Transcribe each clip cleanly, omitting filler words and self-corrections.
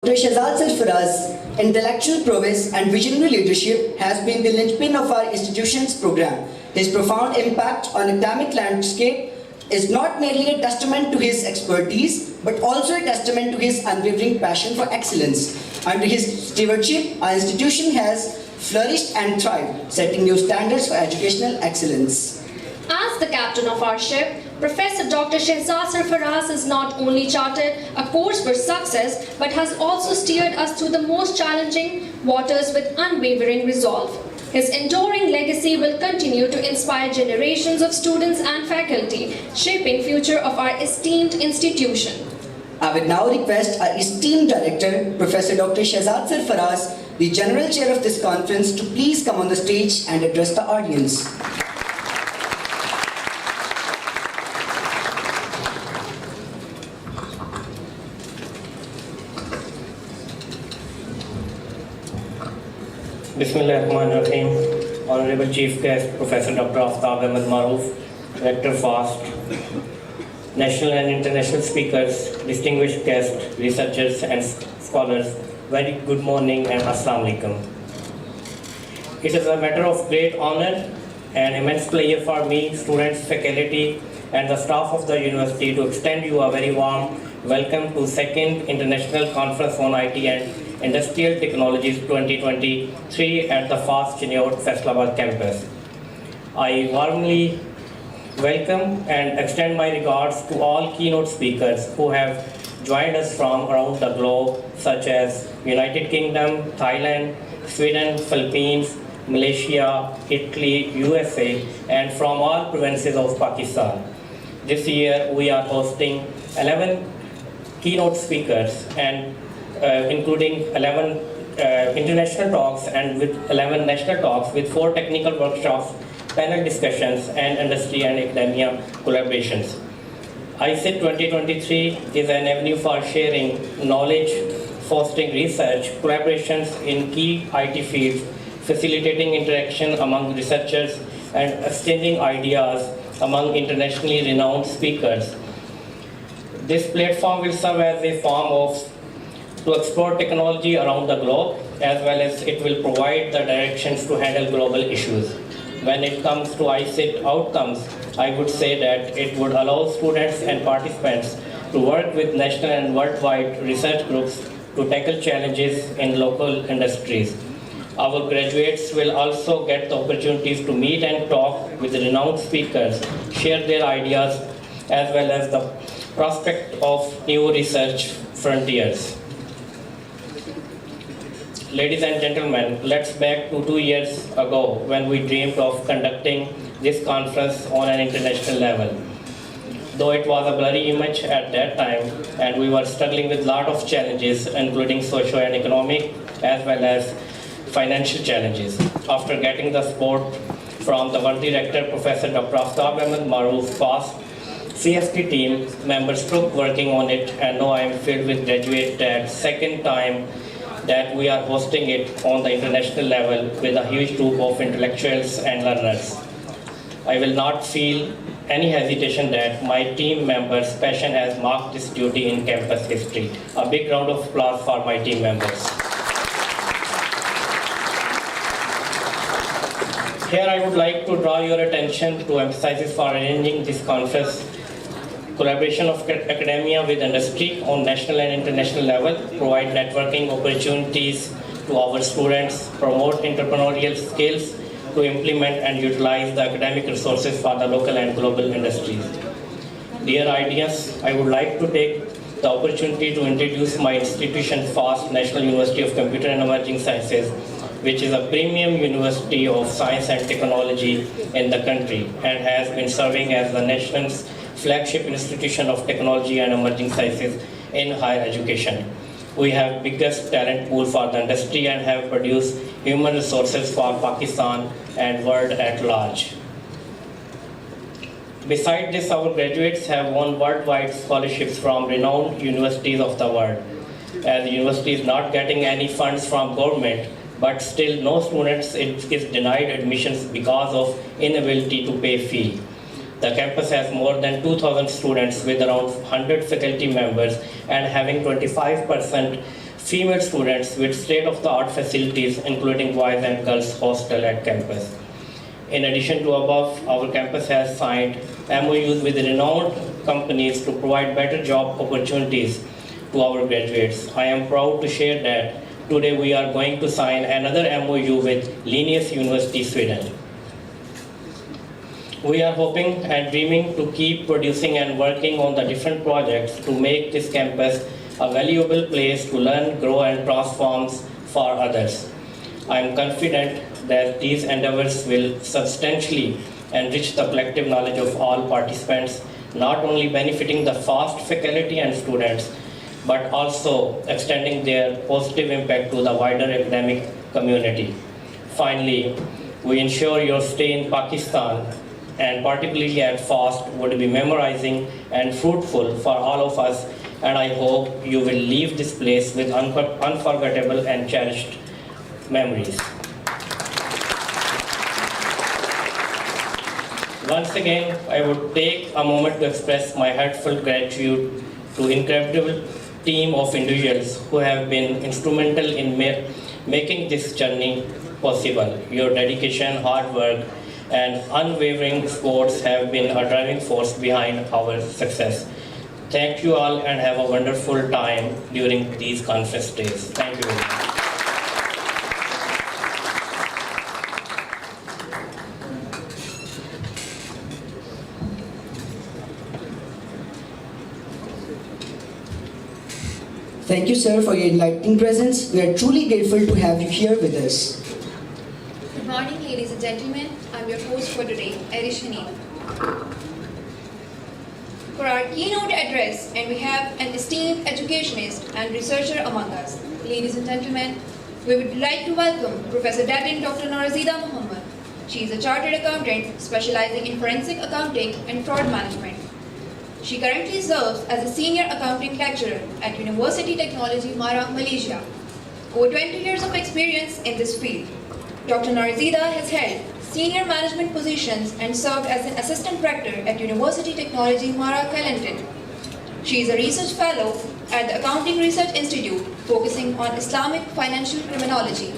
Dr. Shahzad intellectual prowess and visionary leadership has been the linchpin of our institution's program. His profound impact on academic landscape is not merely a testament to his expertise, but also a testament to his unwavering passion for excellence. Under his stewardship, our institution has flourished and thrived, setting new standards for educational excellence. As the captain of our ship, Professor Dr. Shahzad has not only charted a course for success, but has also steered us through the most challenging waters with unwavering resolve. His enduring legacy will continue to inspire generations of students and faculty, shaping future of our esteemed institution. I would now request our esteemed director, Professor Dr. Shahzad Sarfaraz, the general chair of this conference, to please come on the stage and address the audience. Bismillahirrahmanirrahim. Honorable Chief Guest, Professor Dr. Aftab Ahmed Maroof, Director FAST, national and international speakers, distinguished guests, researchers and scholars, very good morning and Assalamu alaikum. It is a matter of great honor and immense pleasure for me, students, faculty and the staff of the university to extend you a very warm welcome to 2nd International Conference on IT and Industrial Technologies 2023 at the FAST Chiniot-Faisalabad campus. I warmly welcome and extend my regards to all keynote speakers who have joined us from around the globe, such as United Kingdom, Thailand, Sweden, Philippines, Malaysia, Italy, USA, and from all provinces of Pakistan. This year we are hosting 11 keynote speakers and including 11 international talks and with 11 national talks with 4 technical workshops, panel discussions and industry and academia collaborations. ICIT 2023 is an avenue for sharing knowledge, fostering research, collaborations in key IT fields, facilitating interaction among researchers and exchanging ideas among internationally renowned speakers. This platform will serve as a form to explore technology around the globe, as well as it will provide the directions to handle global issues. When it comes to ICIT outcomes, I would say that it would allow students and participants to work with national and worldwide research groups to tackle challenges in local industries. Our graduates will also get the opportunities to meet and talk with renowned speakers, share their ideas, as well as the prospect of new research frontiers. Ladies and gentlemen, let's back to 2 years ago when we dreamed of conducting this conference on an international level. Though it was a blurry image at that time and we were struggling with a lot of challenges, including socio and economic as well as financial challenges. After getting the support from the worthy rector, Professor Dr. Aftab Ahmed Maroof, FAST CST team members took working on it, and now I am filled with gratitude that second time that we are hosting it on the international level with a huge group of intellectuals and learners. I will not feel any hesitation that my team members' passion has marked this duty in campus history. A big round of applause for my team members. Here I would like to draw your attention to emphasizes for arranging this conference. Collaboration of academia with industry on national and international level, provide networking opportunities to our students, promote entrepreneurial skills to implement and utilize the academic resources for the local and global industries. Dear audience, I would like to take the opportunity to introduce my institution, FAST, National University of Computer and Emerging Sciences, which is a premium university of science and technology in the country and has been serving as the nation's flagship institution of technology and emerging sciences in higher education. We have biggest talent pool for the industry and have produced human resources for Pakistan and world at large. Besides this, our graduates have won worldwide scholarships from renowned universities of the world. As the university is not getting any funds from government, but still no students is denied admissions because of inability to pay fee. The campus has more than 2,000 students with around 100 faculty members and having 25% female students with state-of-the-art facilities, including boys and girls hostel at campus. In addition to above, our campus has signed MOUs with renowned companies to provide better job opportunities to our graduates. I am proud to share that today we are going to sign another MOU with Linnaeus University, Sweden. We are hoping and dreaming to keep producing and working on the different projects to make this campus a valuable place to learn, grow, and transform for others. I am confident that these endeavors will substantially enrich the collective knowledge of all participants, not only benefiting the FAST faculty and students, but also extending their positive impact to the wider academic community. Finally, we ensure your stay in Pakistan, and particularly at FAST, would be memorizing and fruitful for all of us, and I hope you will leave this place with unforgettable and cherished memories. Once again, I would take a moment to express my heartfelt gratitude to incredible team of individuals who have been instrumental in making this journey possible. Your dedication, hard work, and unwavering supports have been a driving force behind our success. Thank you all and have a wonderful time during these conference days. Thank you very much. Thank you, sir, for your enlightening presence. We are truly grateful to have you here with us. Good morning, ladies and gentlemen. I'm your host for today, Chiniot. For our keynote address, and we have an esteemed educationist and researcher among us. Ladies and gentlemen, we would like to welcome Professor Datin Dr. Norazida Muhammad. She is a chartered accountant specializing in forensic accounting and fraud management. She currently serves as a senior accounting lecturer at University Technology Mara, Malaysia. Over 20 years of experience in this field. Dr. Norazida has held senior management positions and served as an assistant rector at University Technology Mara, Kelantan. She is a research fellow at the Accounting Research Institute, focusing on Islamic financial criminology.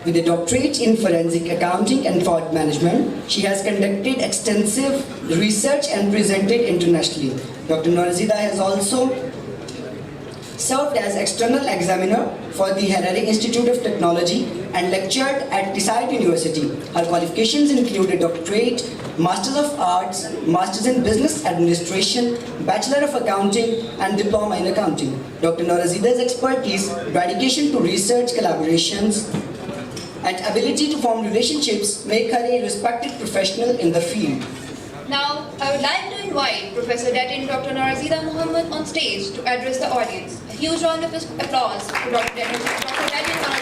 With a doctorate in forensic accounting and fraud management, she has conducted extensive research and presented internationally. Dr. Norazida has also served as external examiner for the Harare Institute of Technology and lectured at ICIT University. Her qualifications include a doctorate, Masters of Arts, Masters in Business Administration, Bachelor of Accounting, and Diploma in Accounting. Dr. Norazida's expertise, dedication to research collaborations, and ability to form relationships make her a respected professional in the field. Now, I would like to invite Professor Datin Dr. Norazida Muhammad on stage to address the audience. A huge round of applause for Dr. Datin Norazida Muhammad.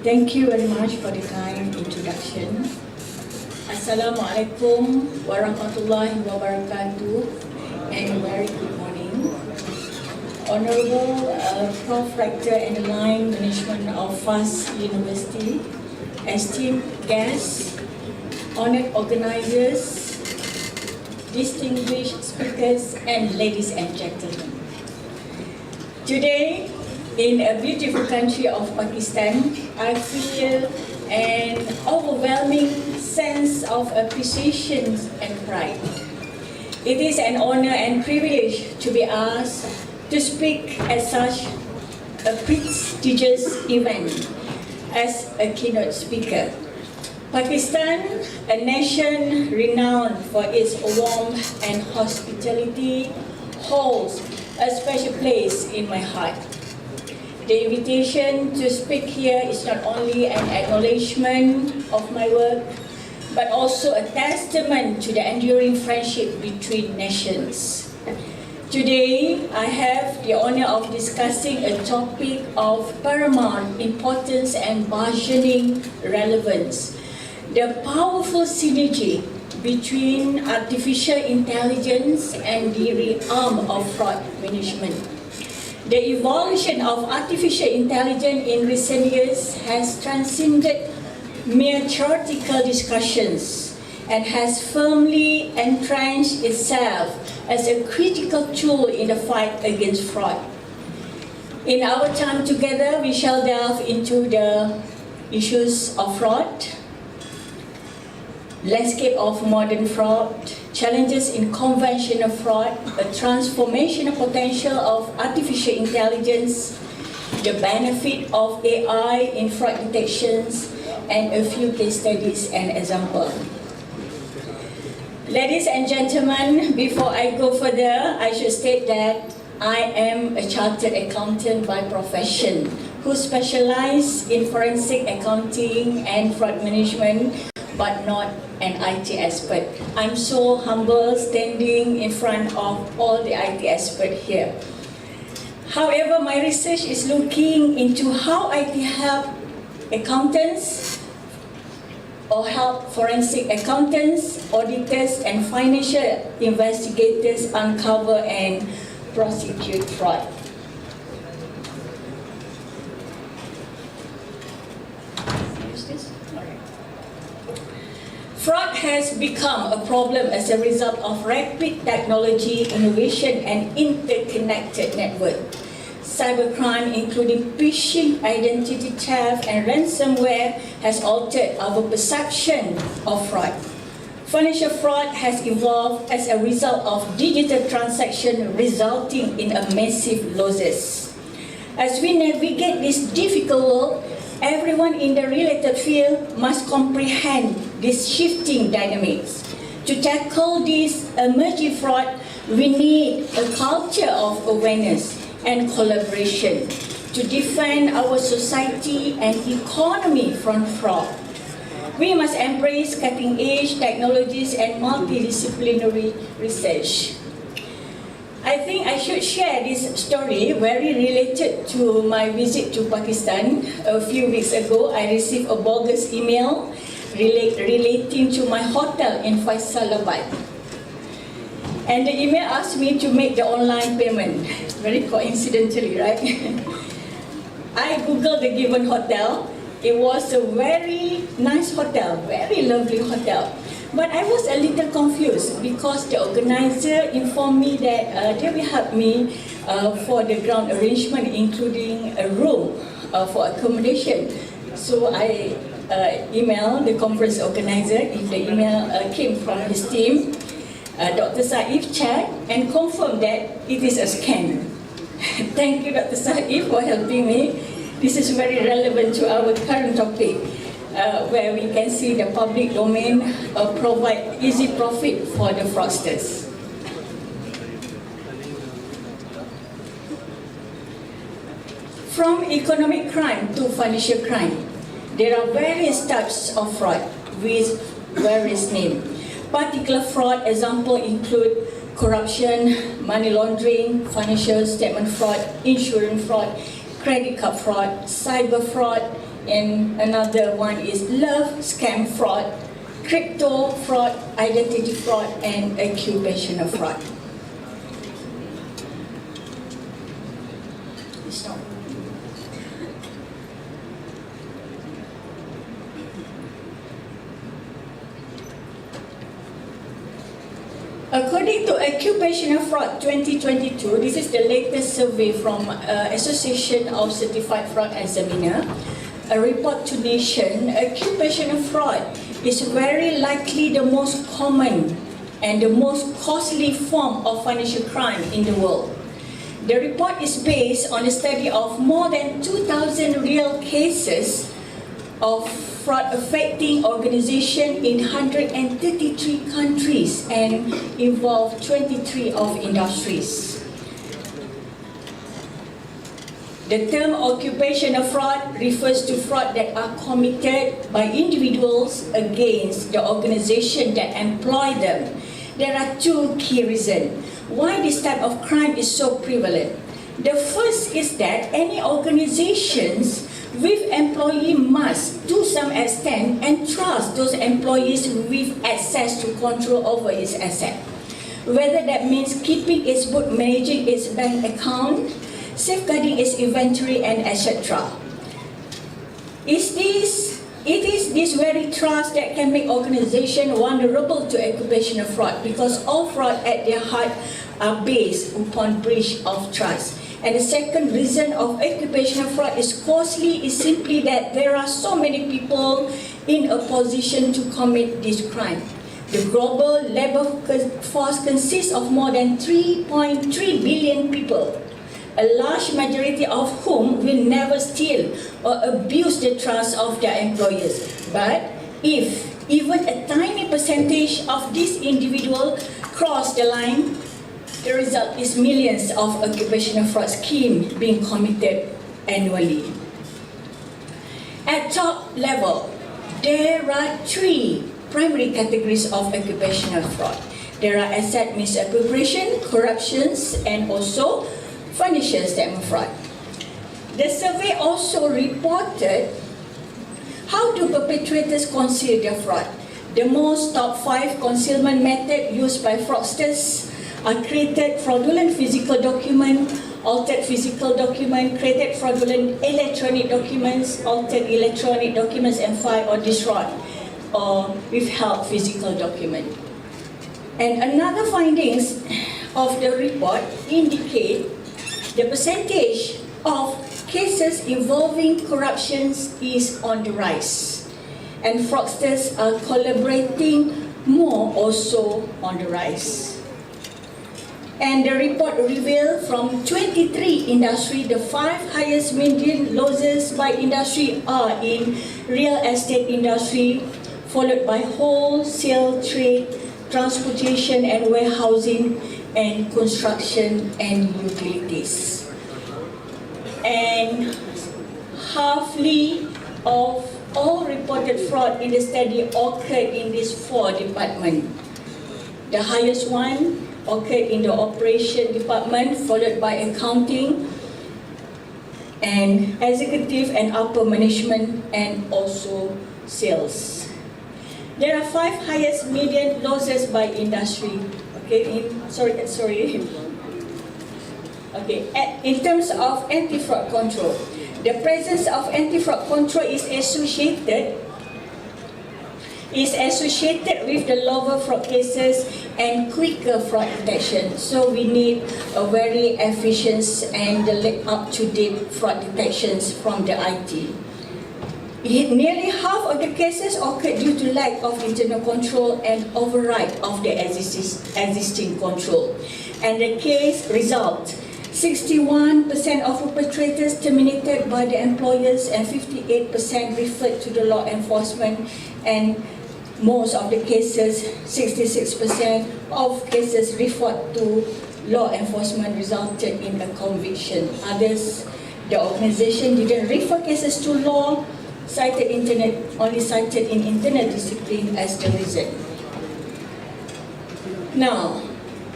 Thank you very much for the kind introduction. Assalamualaikum warahmatullahi wabarakatuh, and very good morning. Honorable Prof. Rector and the line management of FAST University, esteemed guests, honored organizers, distinguished speakers, and ladies and gentlemen. Today, in a beautiful country of Pakistan, I feel an overwhelming sense of appreciation and pride. It is an honor and privilege to be asked to speak at such a prestigious event as a keynote speaker. Pakistan, a nation renowned for its warmth and hospitality, holds a special place in my heart. The invitation to speak here is not only an acknowledgement of my work, but also a testament to the enduring friendship between nations. Today, I have the honor of discussing a topic of paramount importance and burgeoning relevance, the powerful synergy between artificial intelligence and the realm of fraud management. The evolution of artificial intelligence in recent years has transcended mere theoretical discussions and has firmly entrenched itself as a critical tool in the fight against fraud. In our time together, we shall delve into the issues of fraud, landscape of modern fraud, challenges in conventional fraud, a transformational potential of artificial intelligence, the benefit of AI in fraud detections, and a few case studies and examples. Ladies and gentlemen, before I go further, I should state that I am a chartered accountant by profession who specializes in forensic accounting and fraud management, but not an IT expert. I'm so humble standing in front of all the IT experts here. However, my research is looking into how IT help accountants or help forensic accountants, auditors, and financial investigators uncover and prosecute fraud. Fraud has become a problem as a result of rapid technology, innovation, and interconnected network. Cybercrime, including phishing, identity theft, and ransomware, has altered our perception of fraud. Financial fraud has evolved as a result of digital transactions, resulting in a massive losses. As we navigate this difficult world, everyone in the related field must comprehend these shifting dynamics. To tackle this emerging fraud, we need a culture of awareness and collaboration to defend our society and economy from fraud. We must embrace cutting-edge technologies and multidisciplinary research. I think I should share this story very related to my visit to Pakistan. A few weeks ago, I received a bogus email relating to my hotel in Faisalabad. And the email asked me to make the online payment. Very coincidentally, right? I googled the given hotel. It was a very nice hotel, very lovely hotel. But I was a little confused because the organizer informed me that they will help me for the ground arrangement, including a room for accommodation. So I emailed the conference organizer. If the email came from his team, Dr. Saif checked and confirmed that it is a scam. Thank you, Dr. Saif, for helping me. This is very relevant to our current topic, where we can see the public domain provide easy profit for the fraudsters. From economic crime to financial crime, there are various types of fraud with various names. Particular fraud examples include corruption, money laundering, financial statement fraud, insurance fraud, credit card fraud, cyber fraud, and another one is love scam fraud, crypto fraud, identity fraud, and occupational fraud. According to Occupational Fraud 2022, this is the latest survey from Association of Certified Fraud Examiner, a report to Nation. Occupational fraud is very likely the most common and the most costly form of financial crime in the world. The report is based on a study of more than 2,000 real cases of fraud affecting organizations in 133 countries and involve 23 of industries. The term occupational fraud refers to fraud that are committed by individuals against the organization that employ them. There are two key reasons why this type of crime is so prevalent. The first is that any organizations with employee must, to some extent, entrust those employees with access to control over its asset. Whether that means keeping its book, managing its bank account, safeguarding its inventory, and etc. It is this very trust that can make organizations vulnerable to occupational fraud, because all fraud at their heart are based upon breach of trust. And the second reason of occupational fraud is costly is simply that there are so many people in a position to commit this crime. The global labor force consists of more than 3.3 billion people, a large majority of whom will never steal or abuse the trust of their employers. But if even a tiny percentage of these individuals cross the line, the result is millions of occupational fraud schemes being committed annually. At top level, there are three primary categories of occupational fraud. There are asset misappropriation, corruptions, and also financial statement fraud. The survey also reported how do perpetrators conceal their fraud. The most top 5 concealment methods used by fraudsters are created fraudulent physical document, altered physical document, created fraudulent electronic documents, altered electronic documents, and file or destroy or withheld physical document. And another findings of the report indicate the percentage of cases involving corruptions is on the rise, and fraudsters are collaborating more, also on the rise. And the report revealed from 23 industries, the 5 highest median losses by industry are in real estate industry, followed by wholesale trade, transportation and warehousing, and construction and utilities. And halfly of all reported fraud in the study occurred in these 4 departments. The highest one occurred in the operation department, followed by accounting and executive and upper management, and also sales. There are 5 highest median losses by industry. Okay, in terms of anti-fraud control, the presence of anti-fraud control is associated with the lower fraud cases and quicker fraud detection. So we need a very efficient and up-to-date fraud detections from the IT. Nearly half of the cases occurred due to lack of internal control and override of the existing control. And the case result, 61% of perpetrators terminated by the employers and 58% referred to the law enforcement, and most of the cases, 66% of cases referred to law enforcement resulted in a conviction. Others, the organization didn't refer cases to law, only cited in internal discipline as the reason. Now,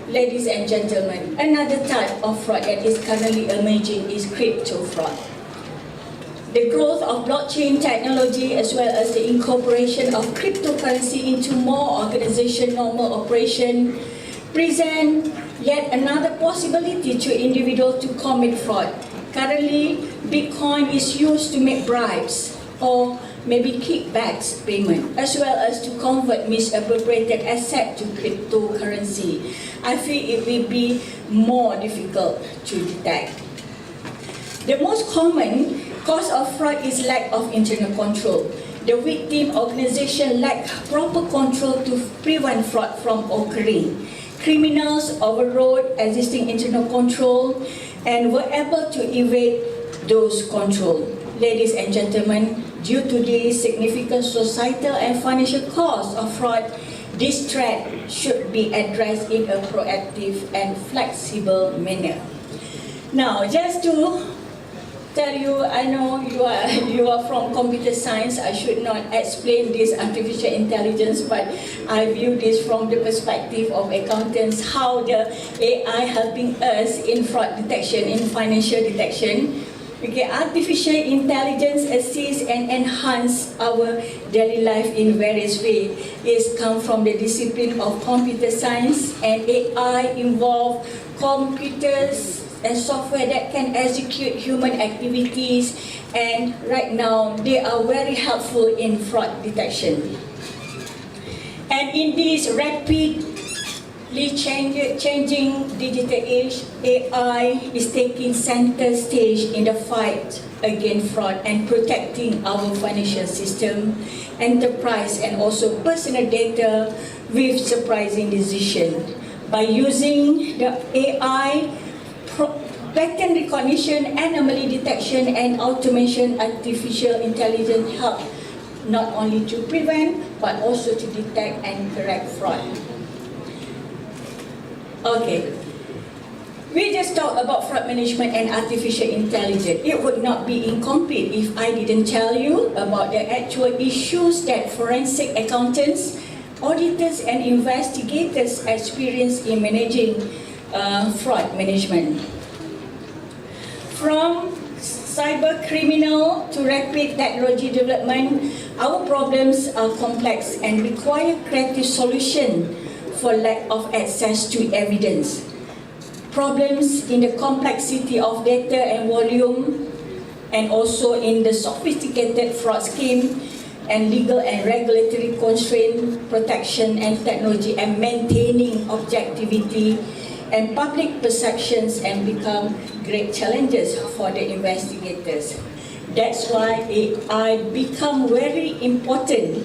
ladies and gentlemen, another type of fraud that is currently emerging is crypto fraud. The growth of blockchain technology as well as the incorporation of cryptocurrency into more organization normal operation present yet another possibility to individuals to commit fraud. Currently, Bitcoin is used to make bribes or maybe kickbacks payment, as well as to convert misappropriated asset to cryptocurrency. I feel it will be more difficult to detect. The most common cause of fraud is lack of internal control. The victim organization lack proper control to prevent fraud from occurring. Criminals overrode existing internal control and were able to evade those controls. Ladies and gentlemen, due to the significant societal and financial cost of fraud, this threat should be addressed in a proactive and flexible manner. Now, just to tell you, I know you are from computer science. I should not explain this artificial intelligence, but I view this from the perspective of accountants, how the AI helping us in fraud detection, in financial detection. Okay, artificial intelligence assists and enhance our daily life in various ways. It's come from the discipline of computer science, and AI involve computers and software that can execute human activities, and right now they are very helpful in fraud detection. And in this rapidly changing digital age, AI is taking center stage in the fight against fraud and protecting our financial system, enterprise, and also personal data with surprising decision. By using the AI, pattern recognition, anomaly detection, and automation, artificial intelligence help not only to prevent but also to detect and correct fraud. Okay, we just talked about fraud management and artificial intelligence. It would not be incomplete if I didn't tell you about the actual issues that forensic accountants, auditors, and investigators experience in managing fraud management. From cyber criminal to rapid technology development, our problems are complex and require creative solutions for lack of access to evidence. Problems in the complexity of data and volume, and also in the sophisticated fraud scheme and legal and regulatory constraint, protection and technology, and maintaining objectivity and public perceptions, and become great challenges for the investigators. That's why AI become very important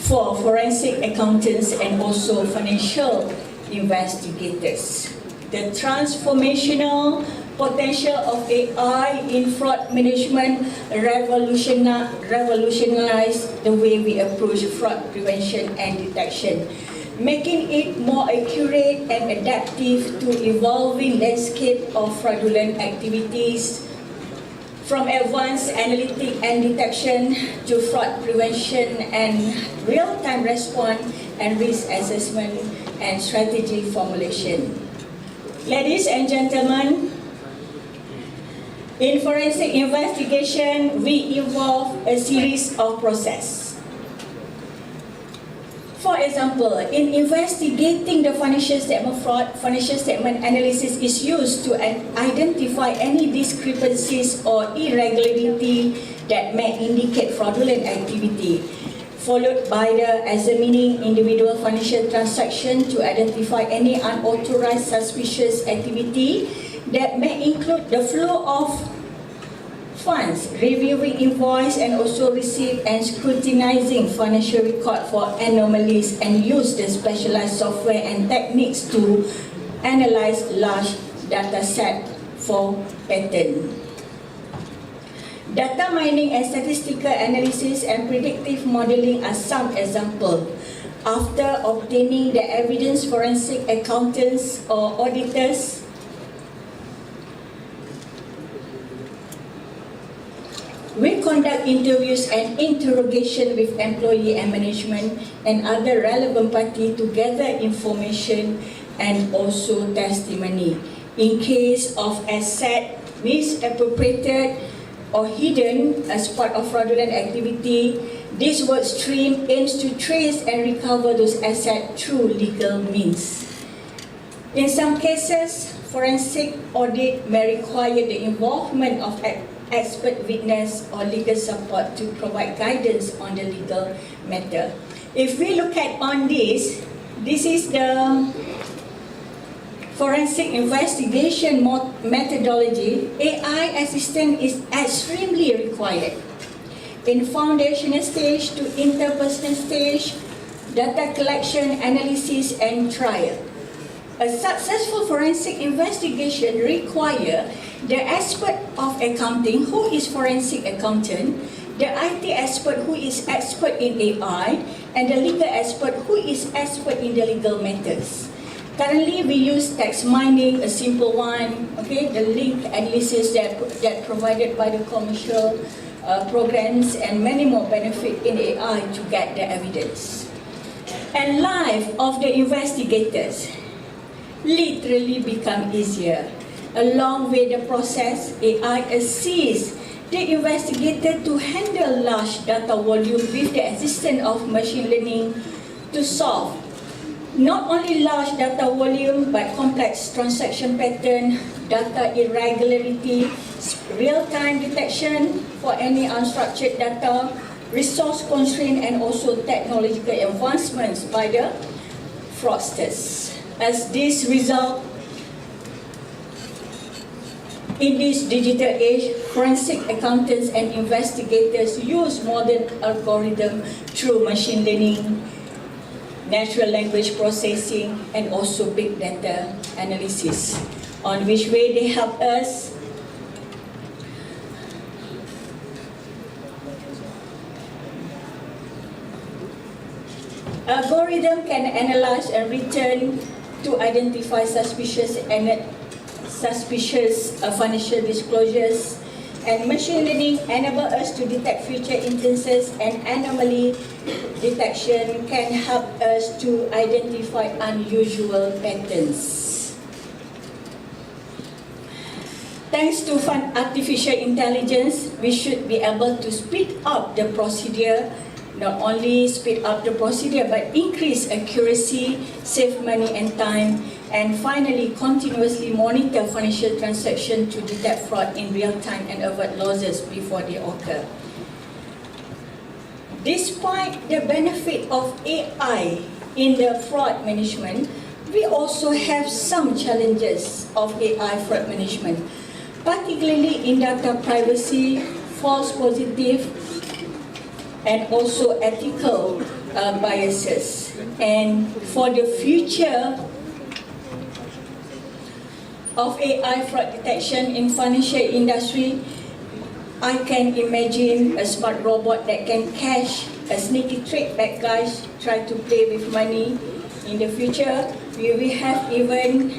for forensic accountants and also financial investigators. The transformational potential of AI in fraud management revolutionize the way we approach fraud prevention and detection, making it more accurate and adaptive to evolving landscape of fraudulent activities, from advanced analytic and detection to fraud prevention and real-time response and risk assessment and strategy formulation. Ladies and gentlemen, in forensic investigation, we involve a series of processes. For example, in investigating the financial statement fraud, financial statement analysis is used to identify any discrepancies or irregularity that may indicate fraudulent activity, followed by the examining individual financial transaction to identify any unauthorized suspicious activity that may include the flow of funds, reviewing invoice and also receipt and scrutinizing financial record for anomalies, and use the specialized software and techniques to analyze large data set for pattern. Data mining and statistical analysis and predictive modeling are some examples. After obtaining the evidence, forensic accountants or auditors we conduct interviews and interrogation with employee and management and other relevant parties to gather information and also testimony. In case of asset misappropriated or hidden as part of fraudulent activity, this work stream aims to trace and recover those assets through legal means. In some cases, forensic audit may require the involvement of expert witness or legal support to provide guidance on the legal matter. If we look at on this is the forensic investigation methodology. AI assistance is extremely required. In foundational stage to interpersonal stage, data collection, analysis, and trial. A successful forensic investigation requires the expert of accounting, who is forensic accountant, the IT expert, who is expert in AI, and the legal expert, who is expert in the legal matters. Currently, we use text mining, a simple one, okay, the link analysis that provided by the commercial programs, and many more benefit in AI to get the evidence. And life of the investigators literally become easier. Along with the process, AI assists the investigator to handle large data volume with the assistance of machine learning to solve not only large data volume but complex transaction pattern, data irregularity, real-time detection for any unstructured data, resource constraint, and also technological advancements by the fraudsters. As this result, in this digital age, forensic accountants and investigators use modern algorithms through machine learning, natural language processing, and also big data analysis, on which way they help us algorithm can analyze and return to identify suspicious financial disclosures, and machine learning enable us to detect future instances, and anomaly detection can help us to identify unusual patterns. Thanks to artificial intelligence, we should be able to speed up the procedure, not only speed up the procedure but increase accuracy, save money and time, and finally continuously monitor financial transactions to detect fraud in real time and avert losses before they occur. Despite the benefit of AI in the fraud management, we also have some challenges of AI fraud management, particularly in data privacy, false positive, and also ethical biases. And for the future of AI fraud detection in financial industry, I can imagine a smart robot that can catch a sneaky trick bad guys try to play with money. In the future, we will have even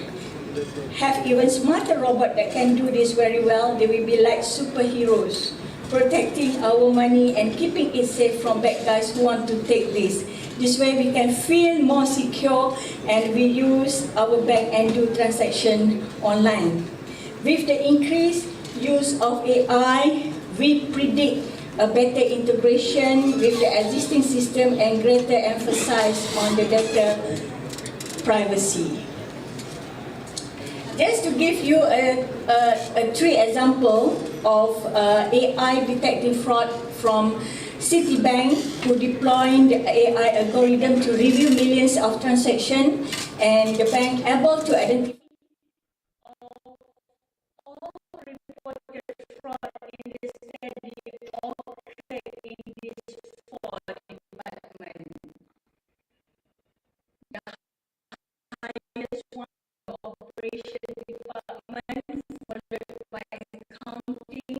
smarter robot that can do this very well. They will be like superheroes, protecting our money and keeping it safe from bad guys who want to take this. This way we can feel more secure and we use our bank and do transaction online. With the increased use of AI, we predict a better integration with the existing system and greater emphasis on the data privacy. Just to give you a three example of AI detecting fraud from Citibank, who deploying the AI algorithm to review millions of transactions, and the bank able to identify all reported fraud in the study occurred in this fraud department. The highest one, the operation department, followed by accounting,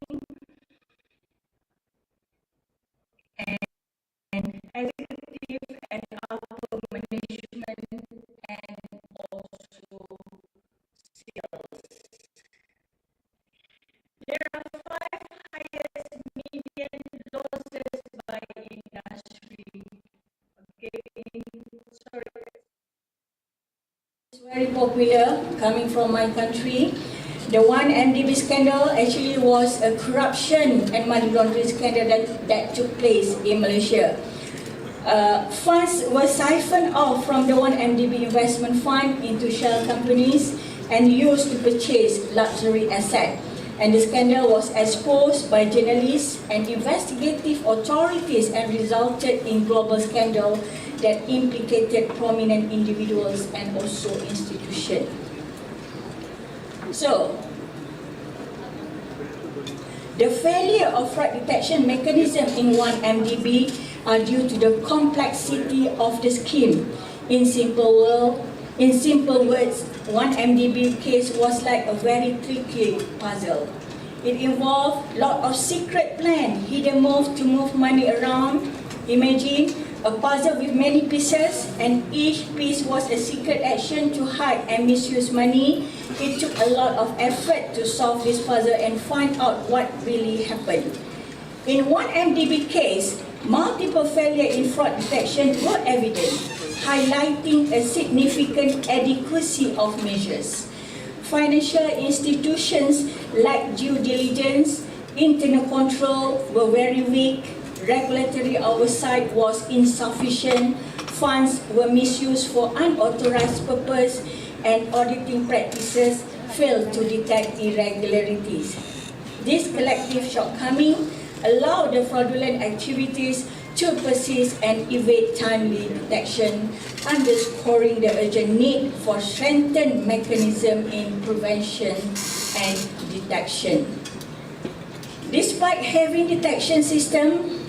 and executive and upper management, and also sales. There are 5 highest median losses by industry. Okay, it's very popular coming from my country. The 1MDB scandal actually was a corruption and money laundering scandal that took place in Malaysia. Funds were siphoned off from the 1MDB investment fund into shell companies and used to purchase luxury assets. And the scandal was exposed by journalists and investigative authorities and resulted in global scandal that implicated prominent individuals and also institutions. So, the failure of fraud detection mechanism in 1MDB are due to the complexity of the scheme. In simple words, 1MDB case was like a very tricky puzzle. It involved a lot of secret plan, hidden move to move money around. Imagine a puzzle with many pieces, and each piece was a secret action to hide and misuse money. It took a lot of effort to solve this puzzle and find out what really happened. In 1MDB case, multiple failures in fraud detection were evident, highlighting a significant adequacy of measures. Financial institutions lacked due diligence, internal control were very weak, regulatory oversight was insufficient, funds were misused for unauthorized purpose, and auditing practices failed to detect irregularities. This collective shortcoming allowed the fraudulent activities to persist and evade timely detection, underscoring the urgent need for strengthened mechanism in prevention and detection. Despite having detection system,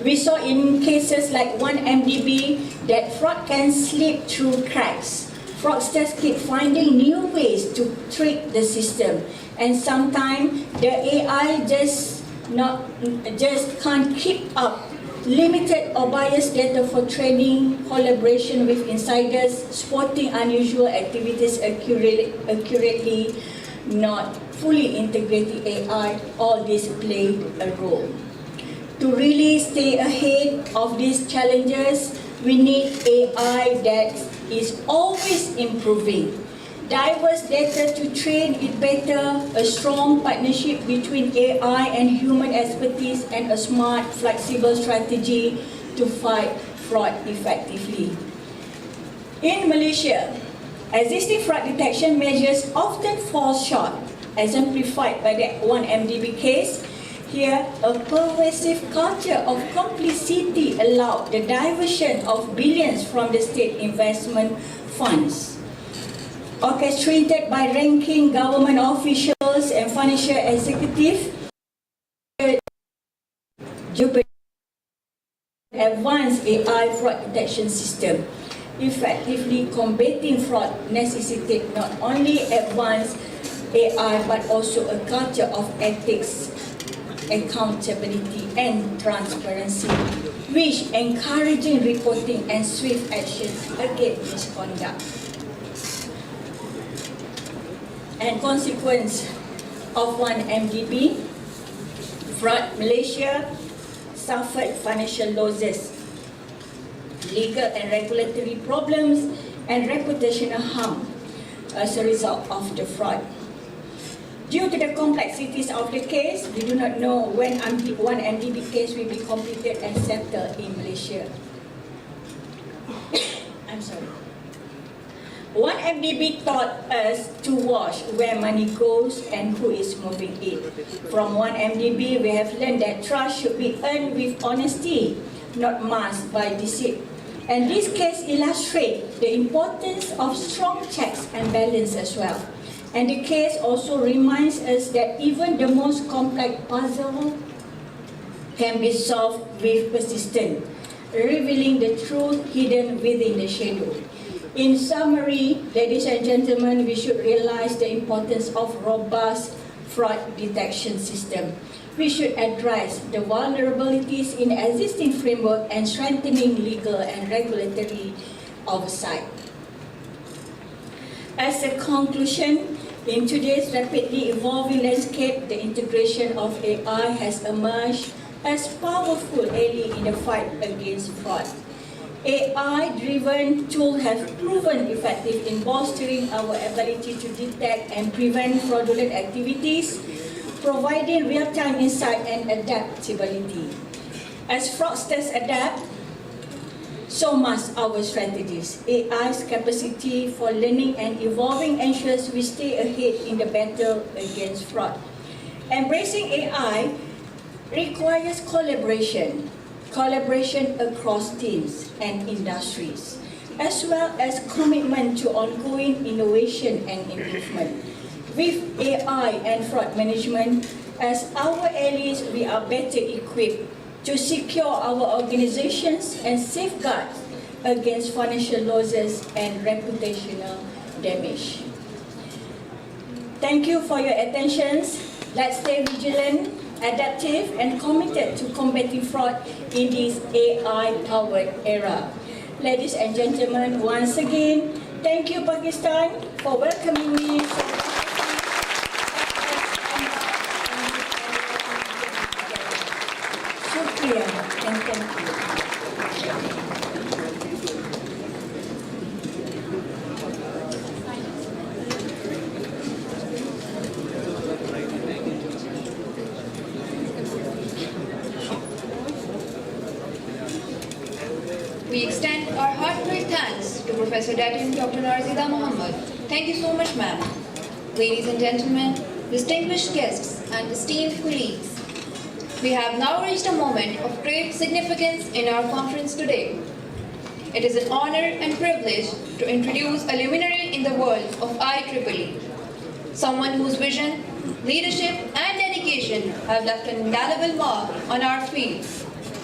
we saw in cases like 1MDB that fraud can slip through cracks. Fraudsters keep finding new ways to trick the system, and sometimes the AI just can't keep up. Limited or biased data for training, collaboration with insiders, spotting unusual activities accurately, not fully integrating AI, all this play a role. To really stay ahead of these challenges, we need AI that is always improving. Diverse data to train it better, a strong partnership between AI and human expertise, and a smart, flexible strategy to fight fraud effectively. In Malaysia, existing fraud detection measures often fall short, exemplified by the 1MDB case. Here, a pervasive culture of complicity allowed the diversion of billions from the state investment funds. Orchestrated by ranking government officials and financial executives, advanced AI fraud detection system. Effectively combating fraud necessitates not only advanced AI but also a culture of ethics, accountability and transparency, which encouraging reporting and swift actions against misconduct. And consequence of 1MDB, fraud Malaysia suffered financial losses, legal and regulatory problems, and reputational harm as a result of the fraud. Due to the complexities of the case, we do not know when 1MDB case will be completed and settled in Malaysia. I'm sorry. 1MDB taught us to watch where money goes and who is moving it. From 1MDB, we have learned that trust should be earned with honesty, not masked by deceit. And this case illustrates the importance of strong checks and balance as well. And the case also reminds us that even the most complex puzzle can be solved with persistence, revealing the truth hidden within the shadow. In summary, ladies and gentlemen, we should realize the importance of robust fraud detection system. We should address the vulnerabilities in existing framework and strengthening legal and regulatory oversight. As a conclusion, in today's rapidly evolving landscape, the integration of AI has emerged as powerful ally in the fight against fraud. AI-driven tools have proven effective in bolstering our ability to detect and prevent fraudulent activities, providing real-time insight and adaptability. As fraudsters adapt, so must our strategies. AI's capacity for learning and evolving ensures we stay ahead in the battle against fraud. Embracing AI requires collaboration across teams and industries, as well as commitment to ongoing innovation and improvement. With AI and fraud management as our allies, we are better equipped to secure our organizations and safeguard against financial losses and reputational damage. Thank you for your attention. Let's stay vigilant, adaptive, and committed to combating fraud in this AI-powered era. Ladies and gentlemen, once again, thank you Pakistan for welcoming me. Shukriya and thank you. Professor Datin Dr. Narzida Muhammad. Thank you so much, ma'am. Ladies and gentlemen, distinguished guests and esteemed colleagues, we have now reached a moment of great significance in our conference today. It is an honor and privilege to introduce a luminary in the world of IEEE, someone whose vision, leadership, and dedication have left an indelible mark on our field.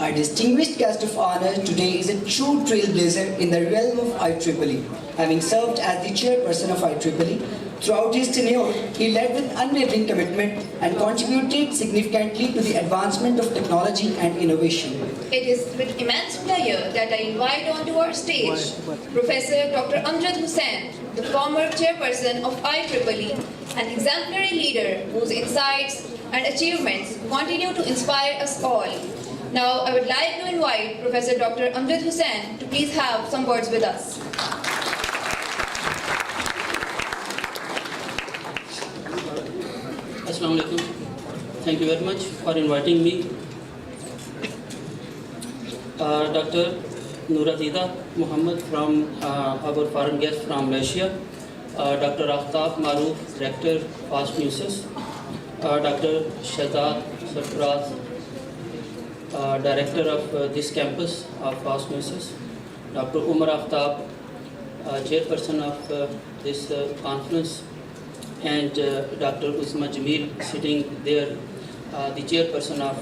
Our distinguished guest of honor today is a true trailblazer in the realm of IEEE. Having served as the chairperson of IEEE, throughout his tenure, he led with unwavering commitment and contributed significantly to the advancement of technology and innovation. It is with immense pleasure that I invite onto our stage Professor Dr. Amjad Hussain, the former chairperson of IEEE, an exemplary leader whose insights and achievements continue to inspire us all. Now, I would like to invite Professor Dr. Amjad Hussain to please have some words with us. Assalamu alaikum. Thank you very much for inviting me. Dr. Narzida Muhammad from our foreign guest from Malaysia, Dr. Aftab Maroof, Director, Fast NUCES, Dr. Shahzad Sarfaraz, Director of this campus of Fast NUCES, Dr. Umar Aftab, Chairperson of this conference, and Dr. Usma Jamil sitting there, the Chairperson of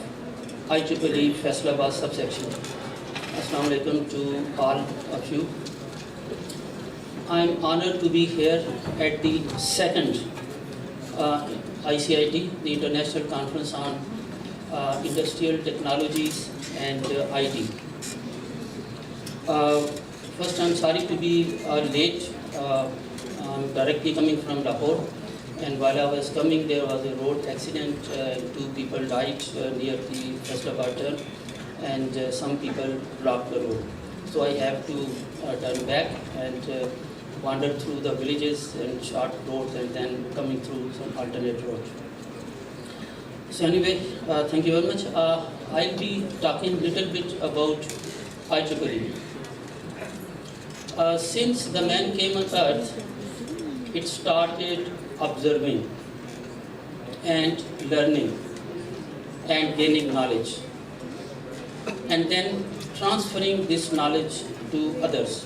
IEEE Faisalabad subsection. Assalamu alaikum to all of you. I am honored to be here at the second ICIT, the International Conference on Industrial Technologies and IT. First, I'm sorry to be late. I'm directly coming from Lahore, and while I was coming, there was a road accident. 2 people died near the Faisalabad turn, and some people blocked the road. So I have to turn back and wander through the villages and short roads, and then coming through some alternate road. So anyway, thank you very much. I'll be talking a little bit about IEEE. Since the man came on earth, it started observing and learning and gaining knowledge, and then transferring this knowledge to others.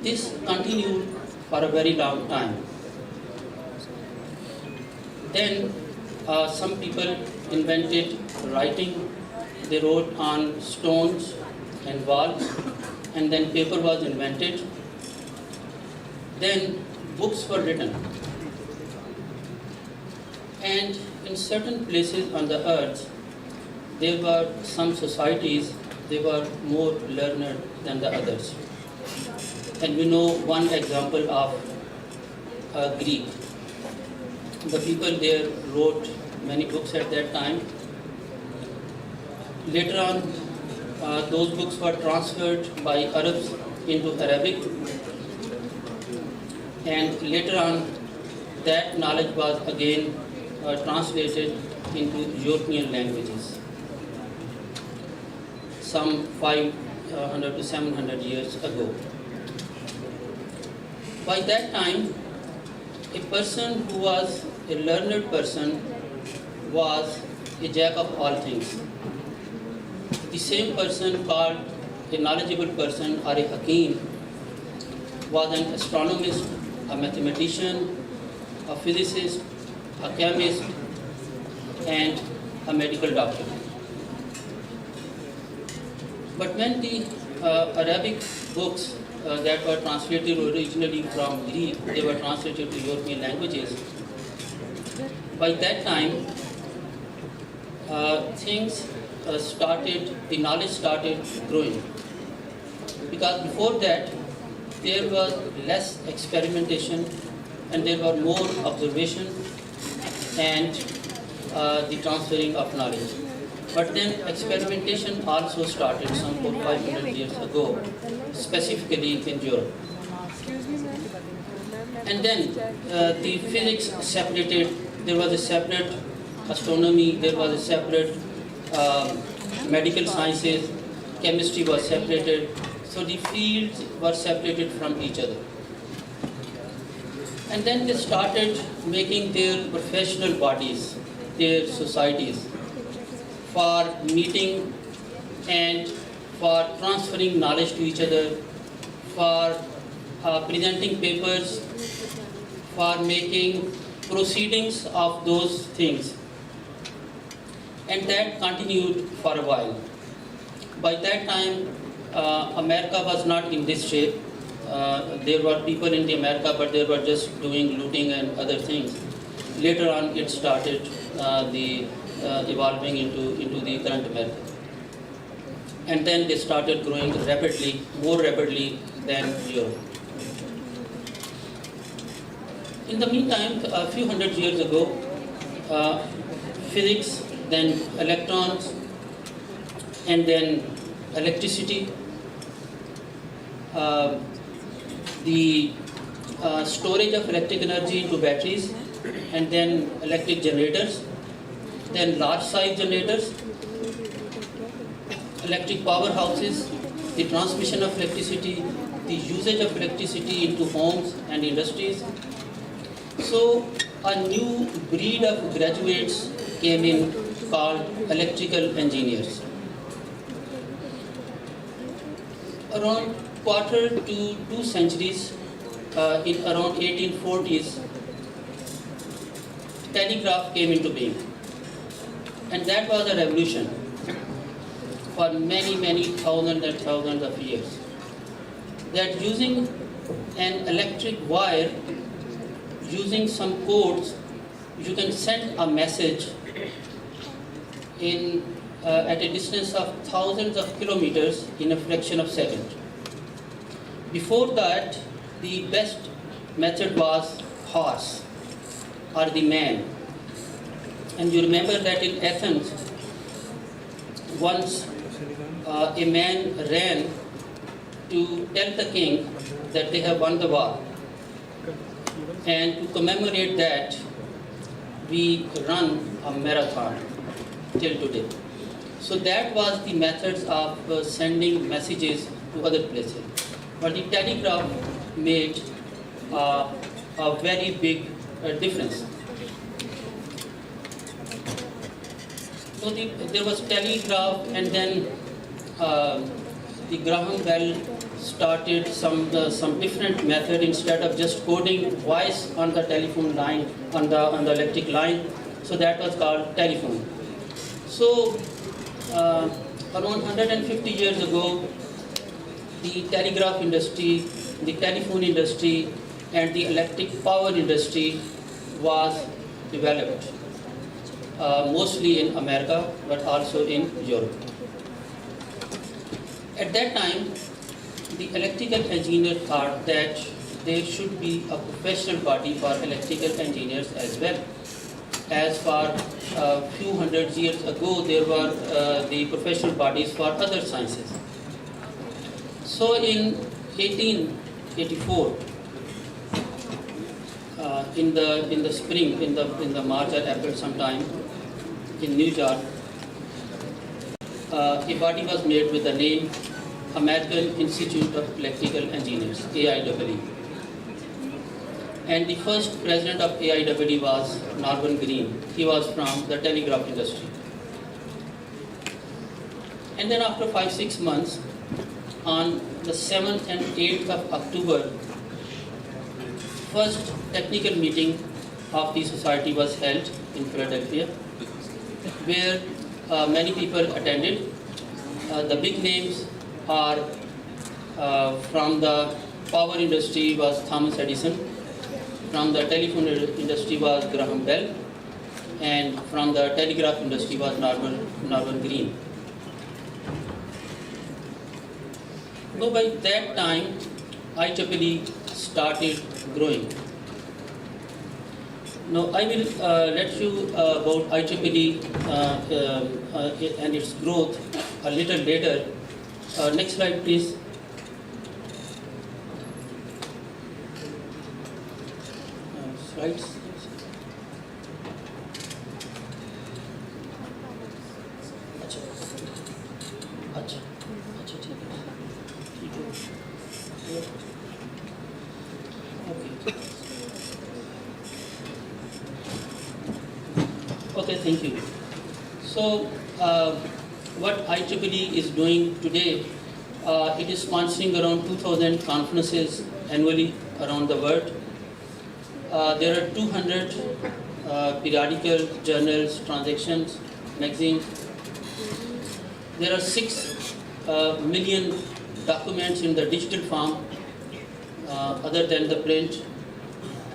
This continued for a very long time. Then some people invented writing. They wrote on stones and walls, and then paper was invented. Then books were written. And in certain places on the earth, there were some societies, they were more learned than the others. And we know one example of Greek. The people there wrote many books at that time. Later on, those books were transferred by Arabs into Arabic, and later on, that knowledge was again translated into European languages, some 500 to 700 years ago. By that time, a person who was a learned person was a jack of all things. The same person called a knowledgeable person or a hakim was an astronomist, a mathematician, a physicist, a chemist, and a medical doctor. But when the Arabic books that were translated originally from Greek, they were translated to European languages. By that time, the knowledge started growing. Because before that, there was less experimentation and there were more observation and the transferring of knowledge. But then experimentation also started some 500 years ago, specifically in Europe. And then the physics separated. There was a separate astronomy, there was a separate medical sciences, chemistry was separated, So the fields were separated from each other. And then they started making their professional bodies, their societies, for meeting and for transferring knowledge to each other, for presenting papers, for making proceedings of those things. And that continued for a while. By that time, America was not in this shape. There were people in the America, but they were just doing looting and other things. Later on, it started evolving into the current America. And then they started growing rapidly, more rapidly than Europe. In the meantime, a few hundred years ago, physics, then electrons, and then electricity, the storage of electric energy into batteries, and then electric generators, then large size generators, electric powerhouses, the transmission of electricity, the usage of electricity into homes and industries. So a new breed of graduates came in called electrical engineers. Around quarter to 2 centuries, in around 1840s, telegraph came into being. And that was a revolution for many thousands and thousands of years. That using an electric wire, using some codes, you can send a message at a distance of thousands of kilometers in a fraction of a second. Before that, the best method was horse or the man. And you remember that in Athens, once a man ran to tell the king that they have won the war. And to commemorate that, we run a marathon till today. So that was the methods of sending messages to other places. But the telegraph made a very big difference. So there was telegraph, and then the Graham Bell started some different method. Instead of just coding voice on the telephone line, on the electric line, so that was called telephone. So around 150 years ago, the telegraph industry, the telephone industry, and the electric power industry was developed, mostly in America, but also in Europe. At that time, the electrical engineer thought that there should be a professional body for electrical engineers as well. As for a few hundred years ago, there were the professional bodies for other sciences. So in 1884, in the spring, in the March or April sometime, in New York, a body was made with the name American Institute of Electrical Engineers, AIEE. And the first president of AIEE was Norman Green. He was from the telegraph industry. And then after 5-6 months, on the 7th and 8th of October, first technical meeting of the society was held in Philadelphia, where many people attended. The big names are from the power industry was Thomas Edison, from the telephone industry was Graham Bell, and from the telegraph industry was Norman Green. So by that time, IEEE started growing. Now I will let you about IEEE and its growth a little later. Next slide, please. Slides. अच्छा, ठीक है. Okay. Okay, thank you. So, what IEEE is doing today, it is sponsoring around 2,000 conferences annually around the world. There are 200 periodical journals, transactions, magazines. There are 6 million documents in the digital form, other than the print,